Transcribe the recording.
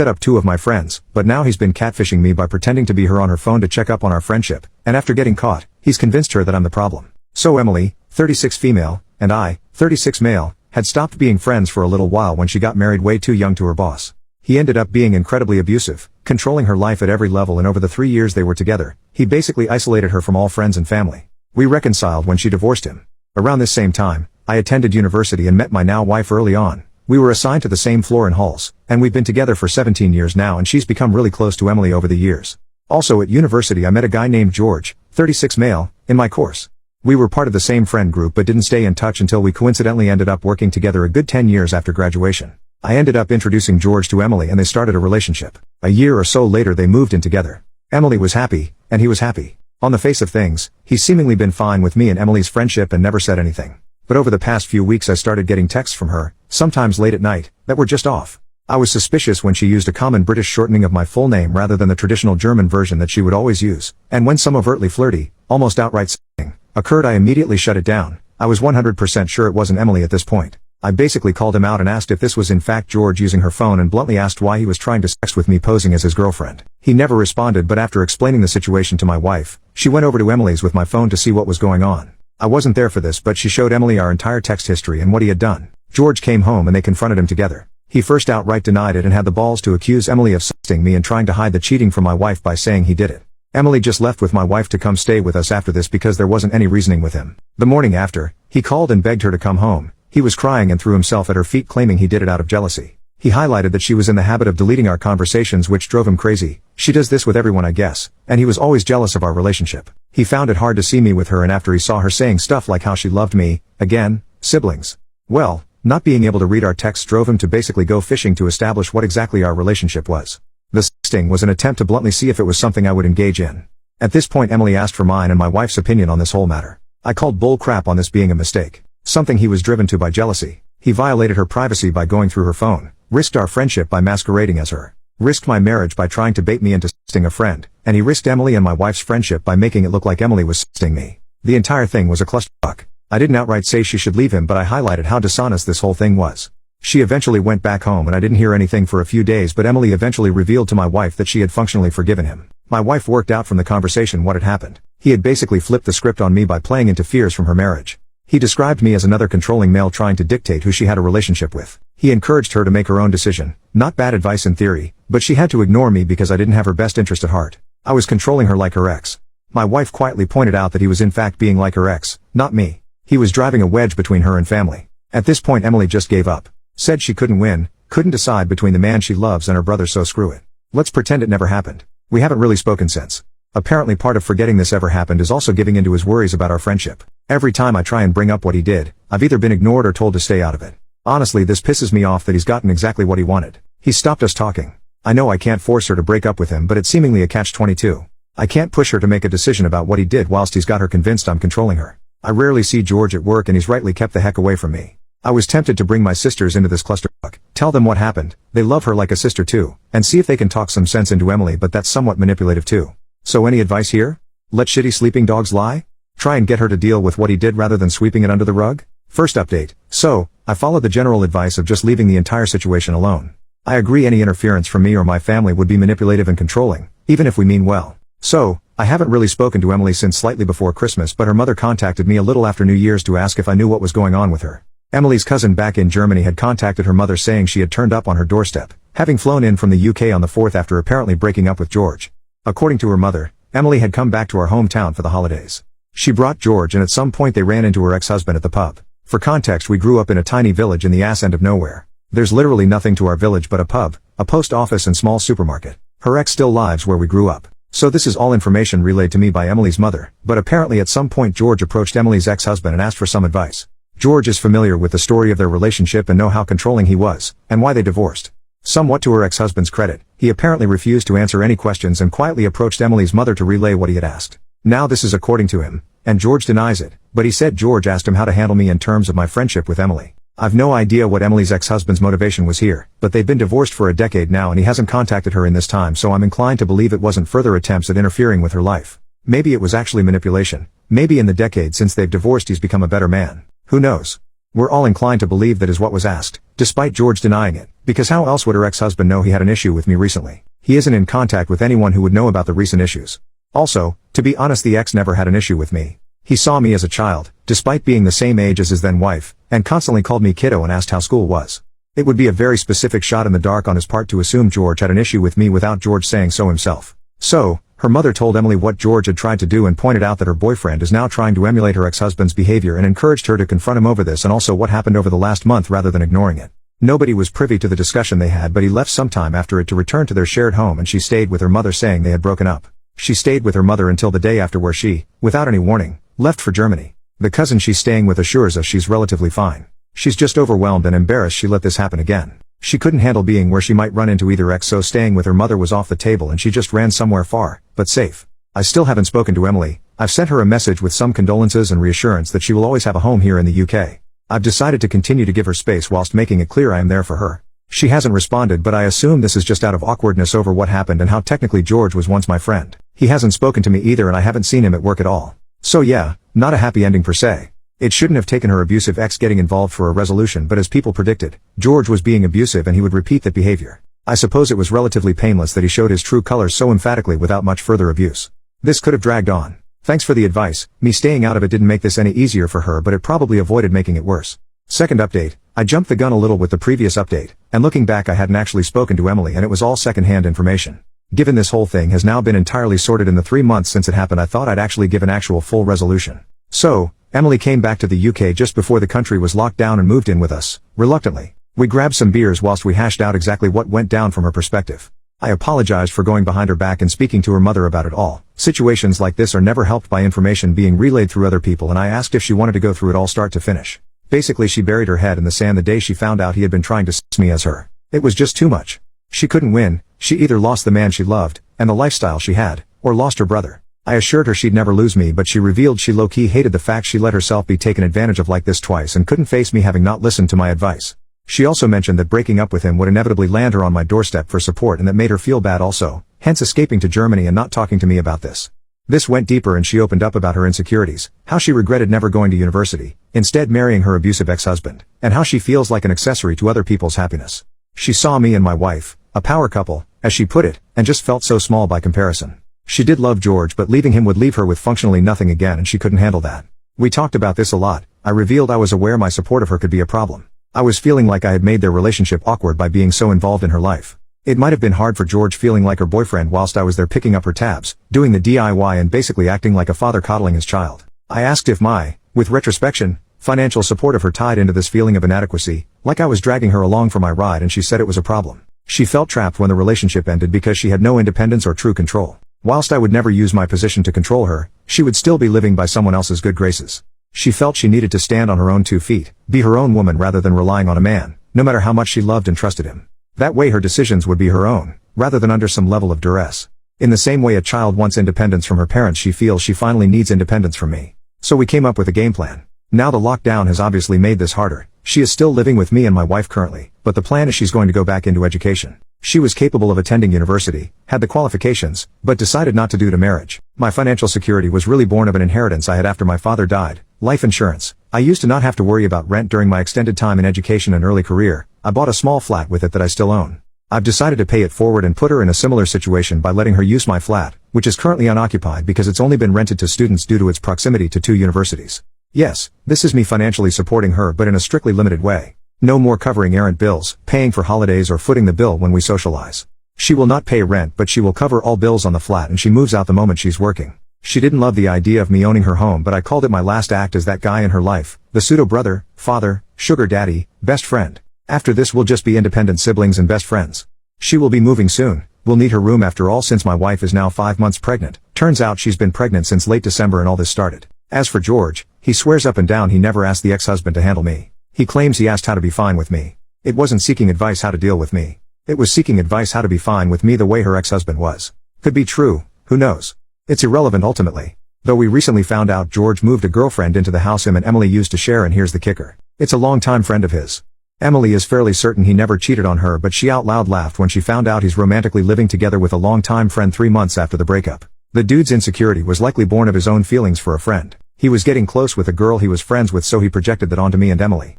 set up 2 of my friends, but now he's been catfishing me by pretending to be her on her phone to check up on our friendship, and after getting caught, he's convinced her that I'm the problem. So Emily, 36 female, and I, 36 male, had stopped being friends for a little while when she got married way too young to her boss. He ended up being incredibly abusive, controlling her life at every level, and over the 3 years they were together, he basically isolated her from all friends and family. We reconciled when she divorced him. Around this same time, I attended university and met my now wife early on. We were assigned to the same floor in halls, and we've been together for 17 years now, and she's become really close to Emily over the years. Also at university I met a guy named George, 36 male, in my course. We were part of the same friend group but didn't stay in touch until we coincidentally ended up working together a good 10 years after graduation. I ended up introducing George to Emily and they started a relationship. A year or so later they moved in together. Emily was happy, and he was happy. On the face of things, he's seemingly been fine with me and Emily's friendship and never said anything. But over the past few weeks I started getting texts from her, sometimes late at night, that were just off. I was suspicious when she used a common British shortening of my full name rather than the traditional German version that she would always use, and when some overtly flirty, almost outright saying, occurred I immediately shut it down. I was 100% sure it wasn't Emily at this point. I basically called him out and asked if this was in fact George using her phone and bluntly asked why he was trying to sex with me posing as his girlfriend. He never responded, but after explaining the situation to my wife, she went over to Emily's with my phone to see what was going on. I wasn't there for this, but she showed Emily our entire text history and what he had done. George came home and they confronted him together. He first outright denied it and had the balls to accuse Emily of sexting me and trying to hide the cheating from my wife by saying he did it. Emily just left with my wife to come stay with us after this because there wasn't any reasoning with him. The morning after, he called and begged her to come home. He was crying and threw himself at her feet claiming he did it out of jealousy. He highlighted that she was in the habit of deleting our conversations, which drove him crazy. She does this with everyone, I guess, and he was always jealous of our relationship. He found it hard to see me with her, and after he saw her saying stuff like how she loved me, again, siblings. Well, not being able to read our texts drove him to basically go fishing to establish what exactly our relationship was. The sexting was an attempt to bluntly see if it was something I would engage in. At this point Emily asked for mine and my wife's opinion on this whole matter. I called bull crap on this being a mistake. Something he was driven to by jealousy. He violated her privacy by going through her phone, risked our friendship by masquerading as her, risked my marriage by trying to bait me into sexting a friend, and he risked Emily and my wife's friendship by making it look like Emily was sexting me. The entire thing was a clusterfuck. I didn't outright say she should leave him, but I highlighted how dishonest this whole thing was. She eventually went back home and I didn't hear anything for a few days, but Emily eventually revealed to my wife that she had functionally forgiven him. My wife worked out from the conversation what had happened. He had basically flipped the script on me by playing into fears from her marriage. He described me as another controlling male trying to dictate who she had a relationship with. He encouraged her to make her own decision. Not bad advice in theory, but she had to ignore me because I didn't have her best interest at heart. I was controlling her like her ex. My wife quietly pointed out that he was in fact being like her ex, not me. He was driving a wedge between her and family. At this point Emily just gave up. Said she couldn't win, couldn't decide between the man she loves and her brother, so screw it. Let's pretend it never happened. We haven't really spoken since. Apparently part of forgetting this ever happened is also giving into his worries about our friendship. Every time I try and bring up what he did, I've either been ignored or told to stay out of it. Honestly, this pisses me off that he's gotten exactly what he wanted. He stopped us talking. I know I can't force her to break up with him, but it's seemingly a catch-22. I can't push her to make a decision about what he did whilst he's got her convinced I'm controlling her. I rarely see George at work and he's rightly kept the heck away from me. I was tempted to bring my sisters into this clusterfuck, tell them what happened, they love her like a sister too, and see if they can talk some sense into Emily, but that's somewhat manipulative too. So any advice here? Let shitty sleeping dogs lie? Try and get her to deal with what he did rather than sweeping it under the rug? First update. So, I followed the general advice of just leaving the entire situation alone. I agree any interference from me or my family would be manipulative and controlling, even if we mean well. So, I haven't really spoken to Emily since slightly before Christmas, but her mother contacted me a little after New Year's to ask if I knew what was going on with her. Emily's cousin back in Germany had contacted her mother saying she had turned up on her doorstep, having flown in from the UK on the 4th after apparently breaking up with George. According to her mother, Emily had come back to our hometown for the holidays. She brought George and at some point they ran into her ex-husband at the pub. For context, we grew up in a tiny village in the ass end of nowhere. There's literally nothing to our village but a pub, a post office and small supermarket. Her ex still lives where we grew up. So this is all information relayed to me by Emily's mother, but apparently at some point George approached Emily's ex-husband and asked for some advice. George is familiar with the story of their relationship and know how controlling he was, and why they divorced. Somewhat to her ex-husband's credit, he apparently refused to answer any questions and quietly approached Emily's mother to relay what he had asked. Now this is according to him, and George denies it, but he said George asked him how to handle me in terms of my friendship with Emily. I've no idea what Emily's ex-husband's motivation was here, but they've been divorced for a decade now and he hasn't contacted her in this time, so I'm inclined to believe it wasn't further attempts at interfering with her life. Maybe it was actually manipulation. Maybe in the decade since they've divorced he's become a better man. Who knows? We're all inclined to believe that is what was asked, despite George denying it, because how else would her ex-husband know he had an issue with me recently? He isn't in contact with anyone who would know about the recent issues. Also, to be honest, the ex never had an issue with me. He saw me as a child, despite being the same age as his then wife, and constantly called me kiddo and asked how school was. It would be a very specific shot in the dark on his part to assume George had an issue with me without George saying so himself. So, her mother told Emily what George had tried to do and pointed out that her boyfriend is now trying to emulate her ex-husband's behavior and encouraged her to confront him over this and also what happened over the last month rather than ignoring it. Nobody was privy to the discussion they had, but he left sometime after it to return to their shared home, and she stayed with her mother, saying they had broken up. She stayed with her mother until the day after, where she, without any warning, left for Germany. The cousin she's staying with assures us she's relatively fine. She's just overwhelmed and embarrassed she let this happen again. She couldn't handle being where she might run into either ex, so staying with her mother was off the table and she just ran somewhere far, but safe. I still haven't spoken to Emily. I've sent her a message with some condolences and reassurance that she will always have a home here in the UK. I've decided to continue to give her space whilst making it clear I am there for her. She hasn't responded, but I assume this is just out of awkwardness over what happened and how technically George was once my friend. He hasn't spoken to me either, and I haven't seen him at work at all. So yeah, not a happy ending per se. It shouldn't have taken her abusive ex getting involved for a resolution, but as people predicted, George was being abusive and he would repeat that behavior. I suppose it was relatively painless that he showed his true colors so emphatically without much further abuse. This could have dragged on. Thanks for the advice. Me staying out of it didn't make this any easier for her, but it probably avoided making it worse. Second update. I jumped the gun a little with the previous update, and looking back I hadn't actually spoken to Emily and it was all second-hand information. Given this whole thing has now been entirely sorted in the 3 months since it happened, I thought I'd actually give an actual full resolution. So, Emily came back to the UK just before the country was locked down and moved in with us, reluctantly. We grabbed some beers whilst we hashed out exactly what went down from her perspective. I apologized for going behind her back and speaking to her mother about it all. Situations like this are never helped by information being relayed through other people, and I asked if she wanted to go through it all start to finish. Basically, she buried her head in the sand the day she found out he had been trying to s me as her. It was just too much. She couldn't win. She either lost the man she loved, and the lifestyle she had, or lost her brother. I assured her she'd never lose me, but she revealed she low-key hated the fact she let herself be taken advantage of like this twice and couldn't face me having not listened to my advice. She also mentioned that breaking up with him would inevitably land her on my doorstep for support, and that made her feel bad also, hence escaping to Germany and not talking to me about this. This went deeper and she opened up about her insecurities, how she regretted never going to university, instead marrying her abusive ex-husband, and how she feels like an accessory to other people's happiness. She saw me and my wife, a power couple, as she put it, and just felt so small by comparison. She did love George, but leaving him would leave her with functionally nothing again, and she couldn't handle that. We talked about this a lot. I revealed I was aware my support of her could be a problem. I was feeling like I had made their relationship awkward by being so involved in her life. It might have been hard for George feeling like her boyfriend whilst I was there picking up her tabs, doing the DIY and basically acting like a father coddling his child. I asked if my, with retrospection, financial support of her tied into this feeling of inadequacy, like I was dragging her along for my ride, and she said it was a problem. She felt trapped when the relationship ended because she had no independence or true control. Whilst I would never use my position to control her, she would still be living by someone else's good graces. She felt she needed to stand on her own 2 feet, be her own woman rather than relying on a man, no matter how much she loved and trusted him. That way her decisions would be her own, rather than under some level of duress. In the same way a child wants independence from her parents, she feels she finally needs independence from me. So we came up with a game plan. Now the lockdown has obviously made this harder. She is still living with me and my wife currently, but the plan is she's going to go back into education. She was capable of attending university, had the qualifications, but decided not to due to marriage. My financial security was really born of an inheritance I had after my father died. Life insurance. I used to not have to worry about rent during my extended time in education and early career. I bought a small flat with it that I still own. I've decided to pay it forward and put her in a similar situation by letting her use my flat, which is currently unoccupied because it's only been rented to students due to its proximity to 2 universities. Yes, this is me financially supporting her, but in a strictly limited way. No more covering errant bills, paying for holidays, or footing the bill when we socialize. She will not pay rent, but she will cover all bills on the flat, and she moves out the moment she's working. She didn't love the idea of me owning her home, but I called it my last act as that guy in her life, the pseudo-brother, father, sugar daddy, best friend. After this we'll just be independent siblings and best friends. She will be moving soon. We'll need her room after all, since my wife is now 5 months pregnant. Turns out she's been pregnant since late December and all this started. As for George, he swears up and down he never asked the ex-husband to handle me. He claims he asked how to be fine with me. It wasn't seeking advice how to deal with me. It was seeking advice how to be fine with me the way her ex-husband was. Could be true, who knows? It's irrelevant ultimately. Though we recently found out George moved a girlfriend into the house him and Emily used to share, and here's the kicker. It's a longtime friend of his. Emily is fairly certain he never cheated on her, but she out loud laughed when she found out he's romantically living together with a longtime friend 3 months after the breakup. The dude's insecurity was likely born of his own feelings for a friend. He was getting close with a girl he was friends with, so he projected that onto me and Emily.